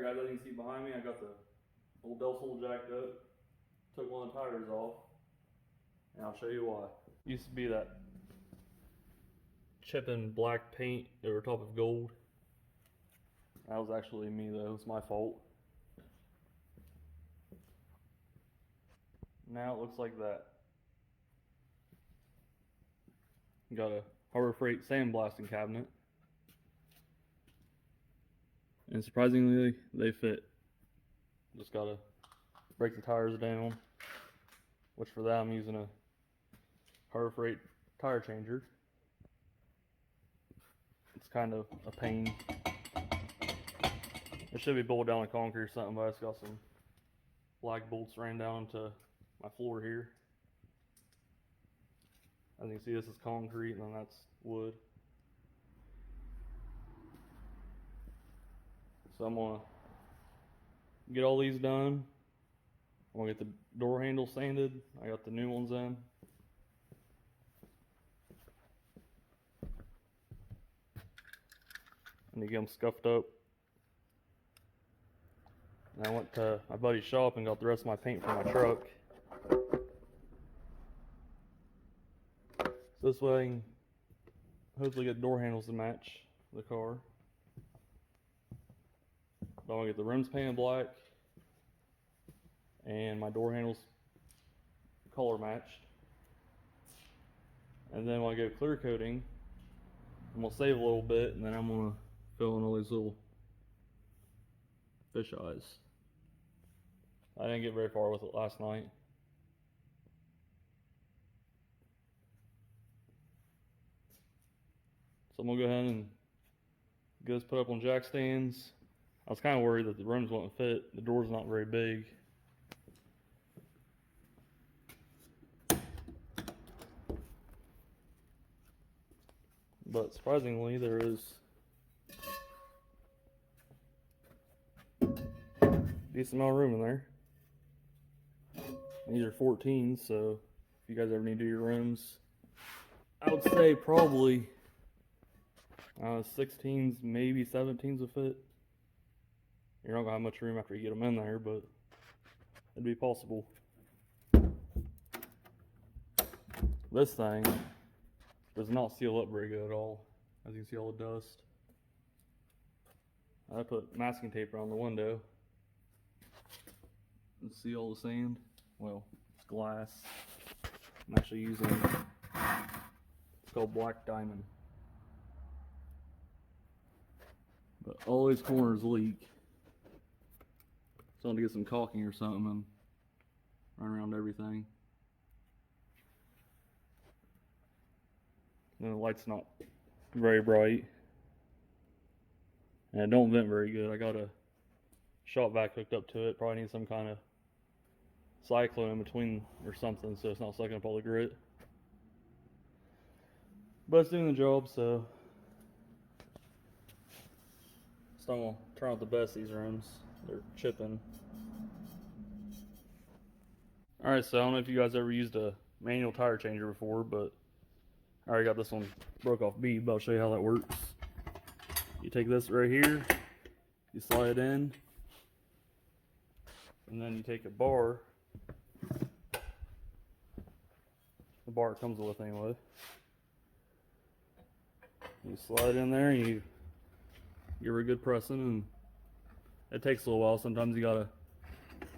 guys, as you can see behind me, I got the old Del Sol jacked up. Took one of the tires off, and I'll show you why. Used to be that chipping black paint over top of gold. That was actually me though, it's my fault. Now it looks like that. Got a Harbor Freight sandblasting cabinet. And surprisingly, they fit. Just gotta break the tires down, which for that I'm using a Harbor Freight tire changer. It's kind of a pain. It should be bolted down with concrete or something, but I just got some black bolts ran down to my floor here. As you can see, this is concrete and then that's wood. So I'm gonna get all these done. I'm gonna get the door handle sanded. I got the new ones in. I need to get them scuffed up. And I went to my buddy's shop and got the rest of my paint for my truck. So this way I can hopefully get door handles to match the car. But I'm gonna get the rims painted black and my door handles color matched. And then when I go clear coating, I'm gonna save a little bit and then I'm gonna fill in all these little fish eyes. I didn't get very far with it last night. So I'm gonna go ahead and get this put up on jack stands. I was kind of worried that the rims wouldn't fit. The door's not very big. But surprisingly, there is a decent amount of room in there. These are 14s, so if you guys ever need to do your rims, I would say probably 16s, maybe 17s will fit. You're not gonna have much room after you get them in there, but it'd be possible. This thing does not seal up very good at all. As you can see, all the dust. I put masking tape around the window. And see all the sand? Well, it's glass. I'm actually using, it's called black diamond. But all these corners leak. So I'm gonna get some caulking or something and run around everything. And the light's not very bright. And it don't vent very good. I got a shop vac hooked up to it. Probably need some kind of cyclone in between or something so it's not sucking up all the grit. But it's doing the job, so it's not gonna turn out the best, these rims. They're chipping. Alright, so I don't know if you guys ever used a manual tire changer before, but I already got this one broke off bead, but I'll show you how that works. You take this right here, you slide it in, and then you take a bar, the bar it comes with anyway. You slide it in there, and you give her a good pressing, and it takes a little while. Sometimes you gotta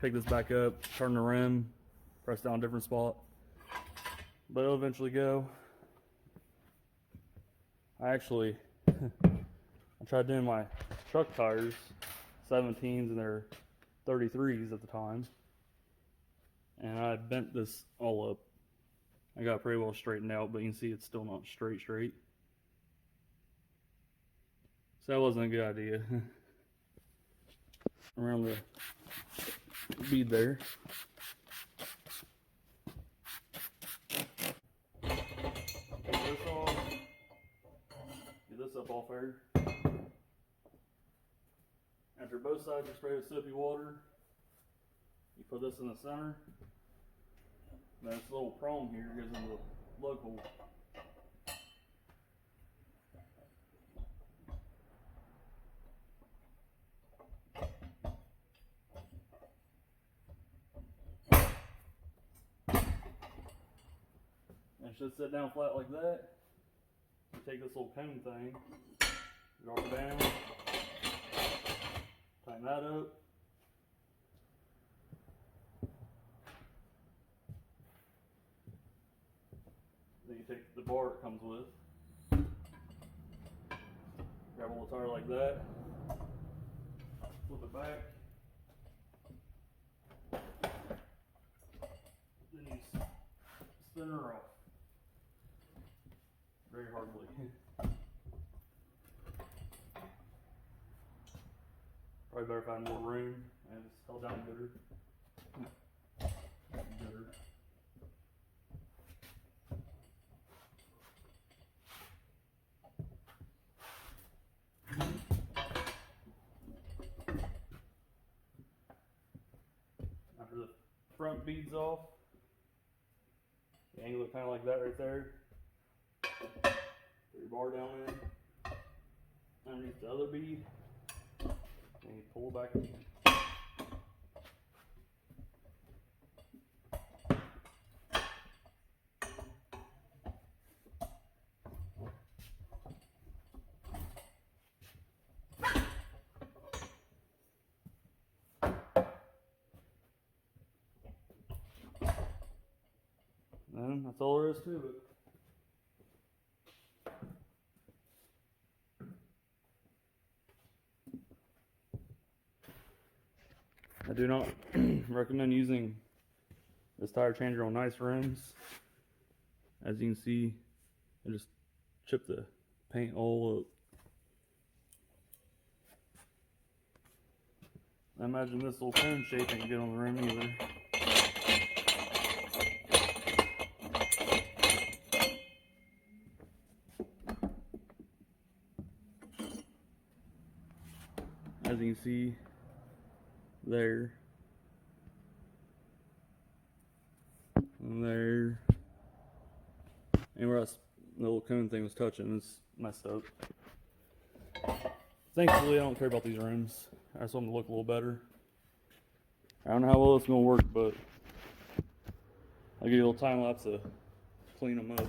pick this back up, turn the rim, press down a different spot, but it'll eventually go. I actually I tried doing my truck tires, 17s, and they're 33s at the time, and I bent this all up. I got it pretty well straightened out, but you can see it's still not straight. So that wasn't a good idea. Around the bead there. Take this off. Get this up off there. After both sides are sprayed with soapy water, you put this in the center. Then this little prong here goes into the lug hole. And it should sit down flat like that. You take this little cone thing, drop it down, tighten that up. Then you take the bar it comes with, grab a little tire like that, flip it back, then you spin her off very hardly. Probably better find more room and it's held down gooder. After the front bead's off, you angle it kind of like that right there. Put your bar down in, underneath the other bead, and you pull it back in. And that's all there is to it. I do not recommend using this tire changer on nice rims. As you can see, I just chipped the paint all up. I imagine this little cone shape ain't good on the rim either. As you can see there and there, and where that little cone thing was touching is messed up. Thankfully I don't care about these rims. I just want them to look a little better. I don't know how well it's going to work, but I'll give you a little time lapse to clean them up.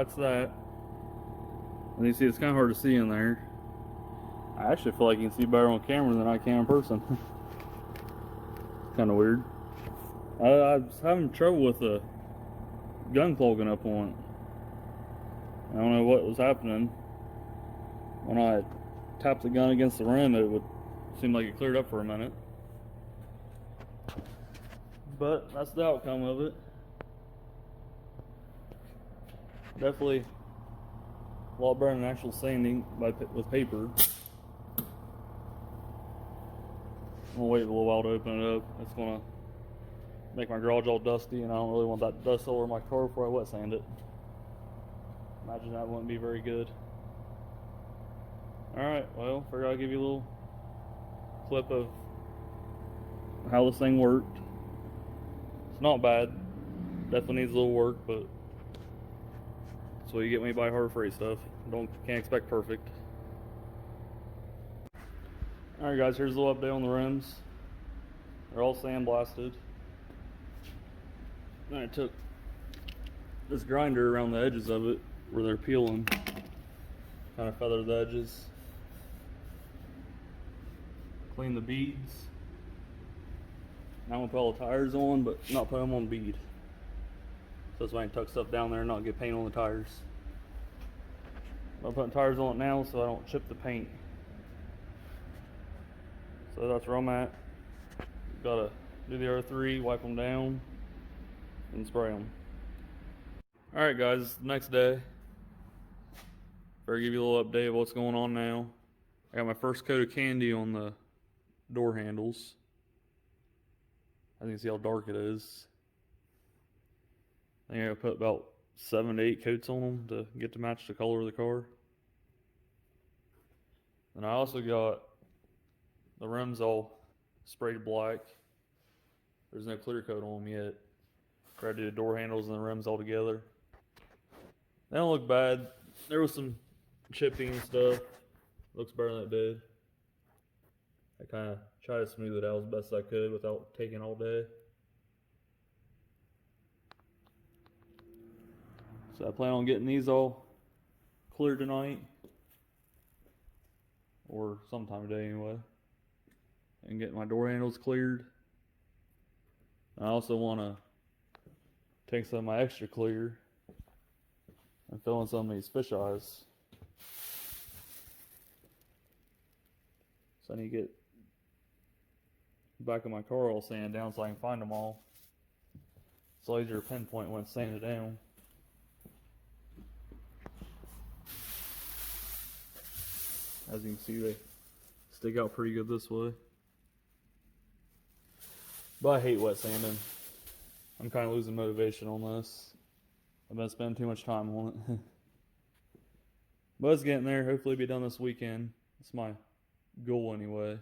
that's that. And you see, it's kind of hard to see in there. I actually feel like you can see better on camera than I can in person. Kind of weird. I was having trouble with the gun clogging up on it. I don't know what was happening. When I tapped the gun against the rim, it would seem like it cleared up for a minute. But that's the outcome of it. Definitely a lot better than actual sanding with paper. I'm gonna wait a little while to open it up. It's gonna make my garage all dusty, and I don't really want that dust all over my car before I wet sand it. Imagine that wouldn't be very good. Alright, well, figured I'd give you a little clip of how this thing worked. It's not bad. Definitely needs a little work, but that's what you get when you buy hard freight stuff. Can't expect perfect. Alright guys, here's a little update on the rims. They're all sandblasted. Then I took this grinder around the edges of it where they're peeling. Kind of feather the edges. Clean the beads. Now I'm gonna put all the tires on, but not put them on bead. So that's why I can tuck stuff down there and not get paint on the tires. I'm putting tires on it now so I don't chip the paint. So that's where I'm at. Gotta do the other three, wipe them down, and spray them. Alright guys, next day. Better give you a little update of what's going on now. I got my first coat of candy on the door handles. As you can see how dark it is. I think I gotta put about 7 to 8 coats on them to get to match the color of the car. And I also got the rims all sprayed black. There's no clear coat on them yet. Tried to do the door handles and the rims all together. They don't look bad. There was some chipping and stuff. Looks better than it did. I kind of tried to smooth it out as best I could without taking all day. So I plan on getting these all cleared tonight. Or sometime today anyway. And get my door handles cleared. I also want to take some of my extra clear and fill in some of these fish eyes. So I need to get the back of my car all sanded down so I can find them all. It's easier to pinpoint when it's sanded down. As you can see, they stick out pretty good this way. But I hate wet sanding. I'm kind of losing motivation on this. I've been spending too much time on it. But it's getting there. Hopefully it'll be done this weekend. It's my goal anyway.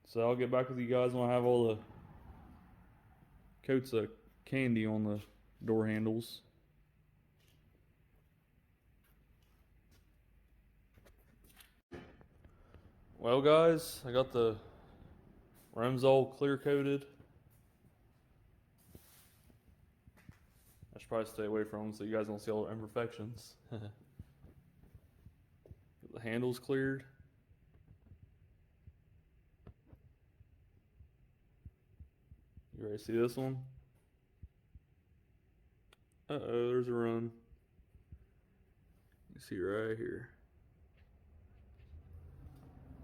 So I'll get back with you guys when I have all the coats of candy on the door handles. Well guys, I got the rims all clear coated. I should probably stay away from them so you guys don't see all the imperfections. The handles cleared. You ready to see this one? Uh-oh, there's a run. You see right here.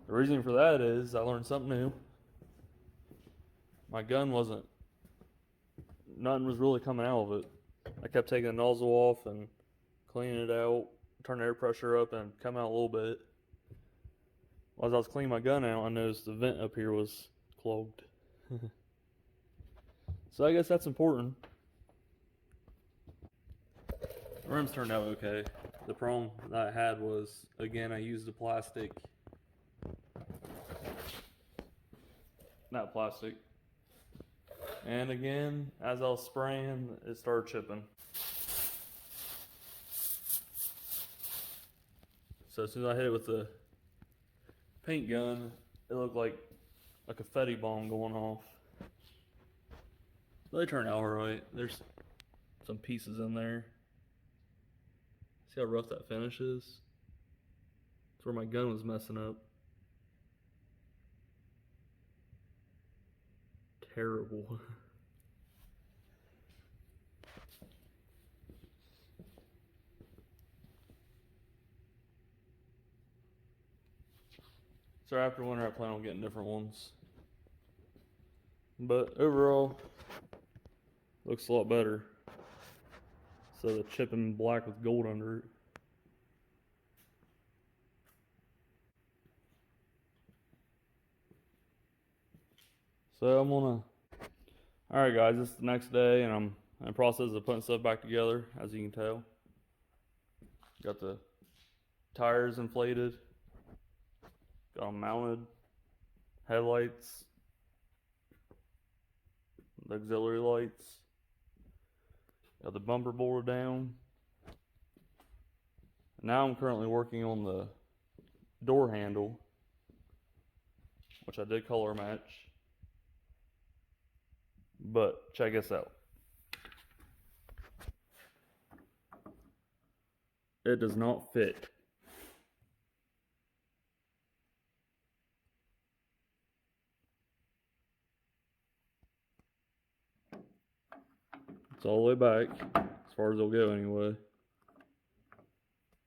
The reason for that is I learned something new. My gun nothing was really coming out of it. I kept taking the nozzle off and cleaning it out, turning the air pressure up and come out a little bit. As I was cleaning my gun out, I noticed the vent up here was clogged. So I guess that's important. The rims turned out okay. The problem that I had was, again, I used the plastic. Not plastic. And again, as I was spraying, it started chipping. So as soon as I hit it with the paint gun, it looked like a confetti bomb going off. They turn out alright. There's some pieces in there. See how rough that finish is? That's where my gun was messing up. Terrible. So after winter I plan on getting different ones. But overall, looks a lot better. So the chip in black with gold under it. So I'm gonna. Alright guys, this is the next day and I'm in the process of putting stuff back together, as you can tell. Got the tires inflated. Got them mounted. Headlights. The auxiliary lights. Got the bumper bolted down. Now I'm currently working on the door handle, which I did color match. But check this out. It does not fit. It's all the way back, as far as it'll go anyway.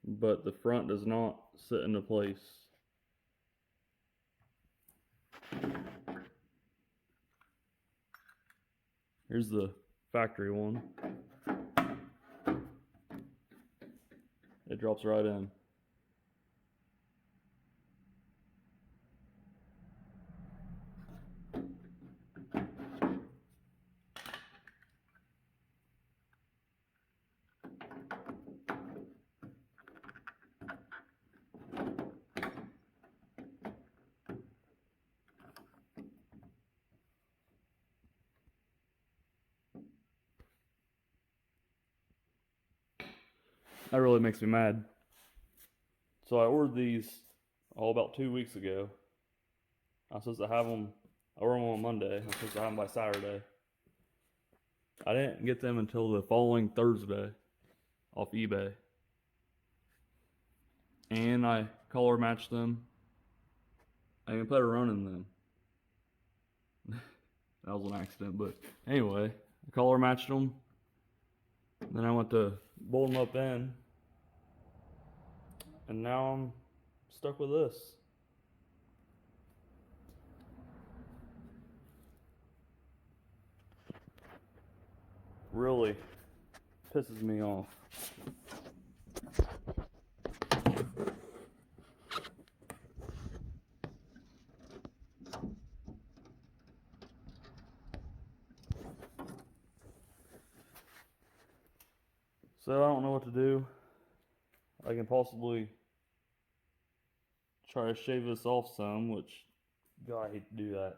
But the front does not sit into place. Here's the factory one. It drops right in. That really makes me mad. So I ordered these about 2 weeks ago. I'm supposed to have them. I ordered them on Monday. I'm supposed to have them by Saturday. I didn't get them until the following Thursday off eBay. And I color matched them. I even put a run in them. That was an accident, but anyway, I color matched them. Then I went to bolt them up in. And now I'm stuck with this. Really pisses me off. So I don't know what to do. I can possibly try to shave this off some, which, God, I hate to do that.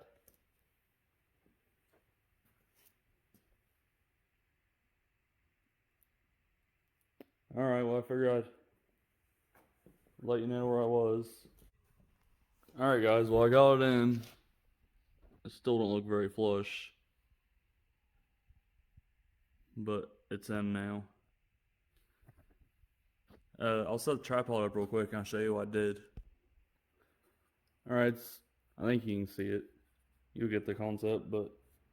Alright, well, I figured I'd let you know where I was. Alright, guys, well, I got it in. It still don't look very flush, but it's in now. I'll set the tripod up real quick and I'll show you what I did. Alright, I think you can see it. You'll get the concept, but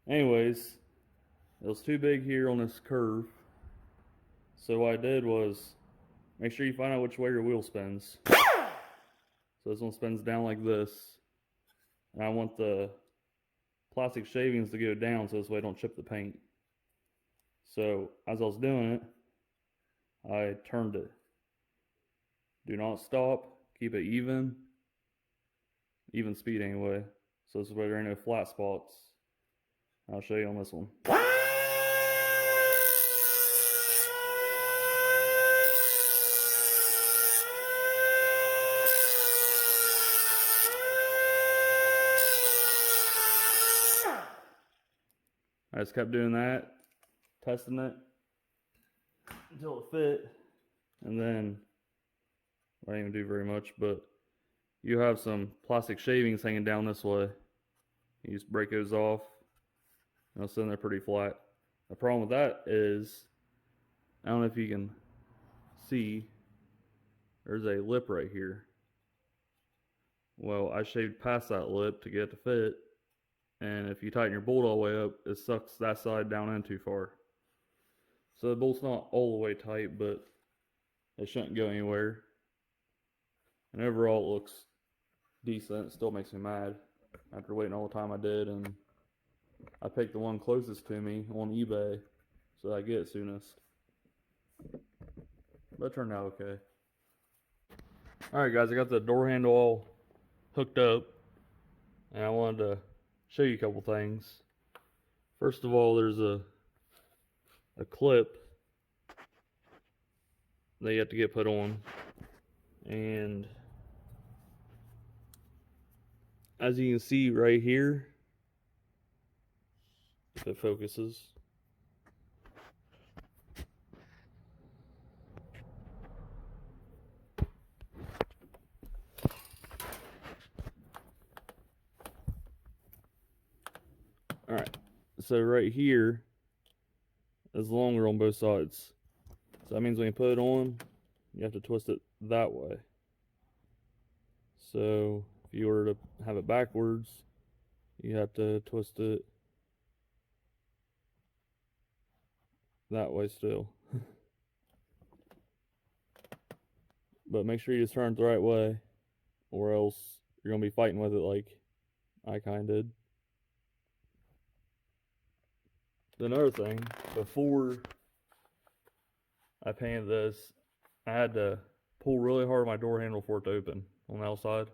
anyways, it was too big here on this curve. So what I did was, make sure you find out which way your wheel spins. So this one spins down like this. And I want the plastic shavings to go down so this way I don't chip the paint. So as I was doing it, I turned it. Do not stop, keep it even speed anyway. So this way there ain't no flat spots. I'll show you on this one. I just kept doing that, testing it until it fit, and then I didn't even do very much, but you have some plastic shavings hanging down this way. You just break those off, and they'll sit in there pretty flat. The problem with that is, I don't know if you can see, there's a lip right here. Well, I shaved past that lip to get it to fit, and if you tighten your bolt all the way up, it sucks that side down in too far. So the bolt's not all the way tight, but it shouldn't go anywhere. And overall it looks decent. It still makes me mad after waiting all the time I did, and I picked the one closest to me on eBay so I get it soonest. But it turned out okay. Alright guys, I got the door handle all hooked up, and I wanted to show you a couple things. First of all, there's a clip that you have to get put on, and as you can see right here, if it focuses, alright, so right here is longer on both sides. So that means when you put it on, you have to twist it that way. So if you were to have it backwards, you have to twist it that way still. But make sure you turn it the right way, or else you're going to be fighting with it like I kind of did. Another thing, before I painted this, I had to pull really hard on my door handle for it to open on the outside.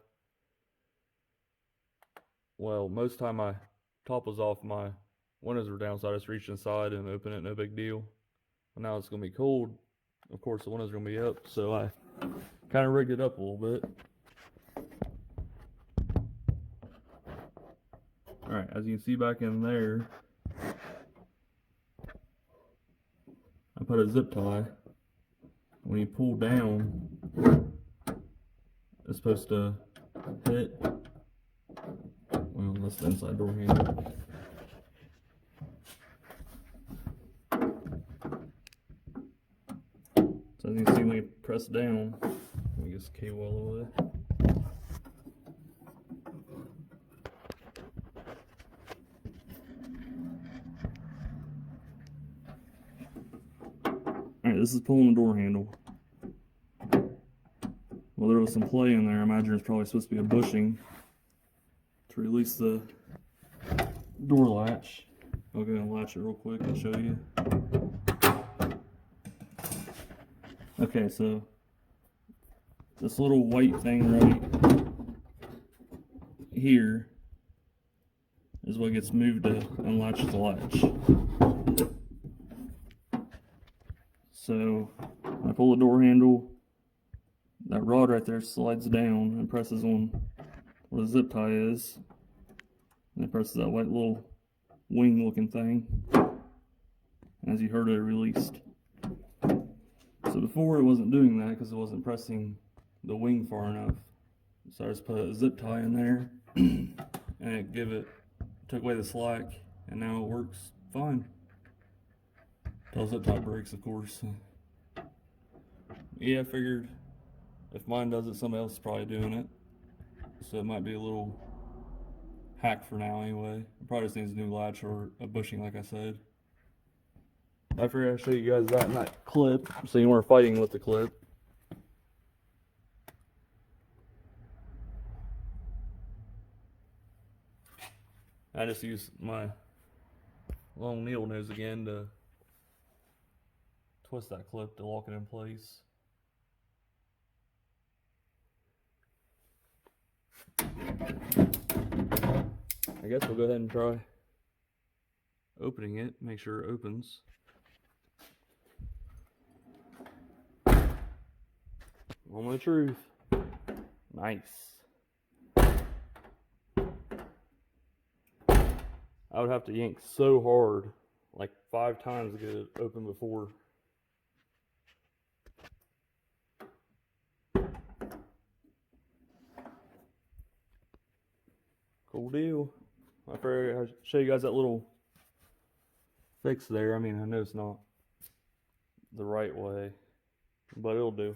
Well, most of the time my top was off, my windows were down, so I just reached inside and opened it, no big deal. But now it's going to be cold. Of course, the windows are going to be up, so I kind of rigged it up a little bit. Alright, as you can see back in there, I put a zip tie. When you pull down, it's supposed to hit. Well, that's the inside door handle. So as you can see, when you press down, let me get this cable all the way. Alright, this is pulling the door handle. Well, there was some play in there. I imagine it's probably supposed to be a bushing to release the door latch. I'll go and latch it real quick and show you. Okay, so this little white thing right here is what gets moved to unlatch the latch. So I pull the door handle, that rod right there slides down and presses on where the zip tie is, and it presses that white little wing looking thing. As you heard, it released. So before it wasn't doing that because it wasn't pressing the wing far enough. So I just put a zip tie in there and it took away the slack, and now it works fine. Till zip tie breaks, of course. Yeah, I figured if mine does it, somebody else is probably doing it. So it might be a little hack for now anyway. It probably just needs a new latch or a bushing, like I said. I figured I'd show you guys that in that clip, so you weren't fighting with the clip. I just used my long needle nose again to twist that clip to lock it in place. I guess we'll go ahead and try opening it, make sure it opens. Moment of truth. Nice. I would have to yank so hard, like 5 times to get it open before. Cool deal. I figured I'd show you guys that little fix there. I mean, I know it's not the right way, but it'll do.